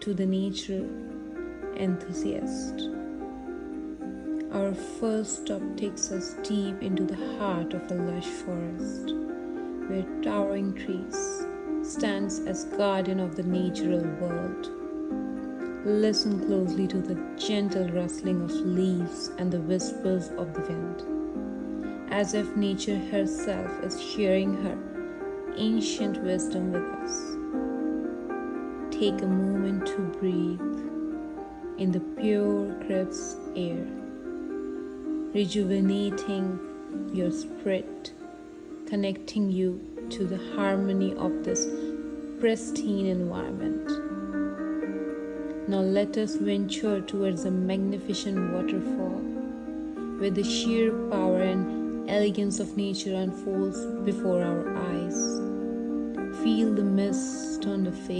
to the nature enthusiast. Our first stop takes us deep into the heart of a lush forest, where towering trees stands as guardian of the natural world. Listen closely to the gentle rustling of leaves and the whispers of the wind, as if nature herself is sharing her ancient wisdom with us. Take a moment to breathe in the pure, crisp air, rejuvenating your spirit, connecting you to the harmony of this pristine environment. Now let us venture towards a magnificent waterfall, where the sheer power and elegance of nature unfolds before our eyes. Feel the mist on the face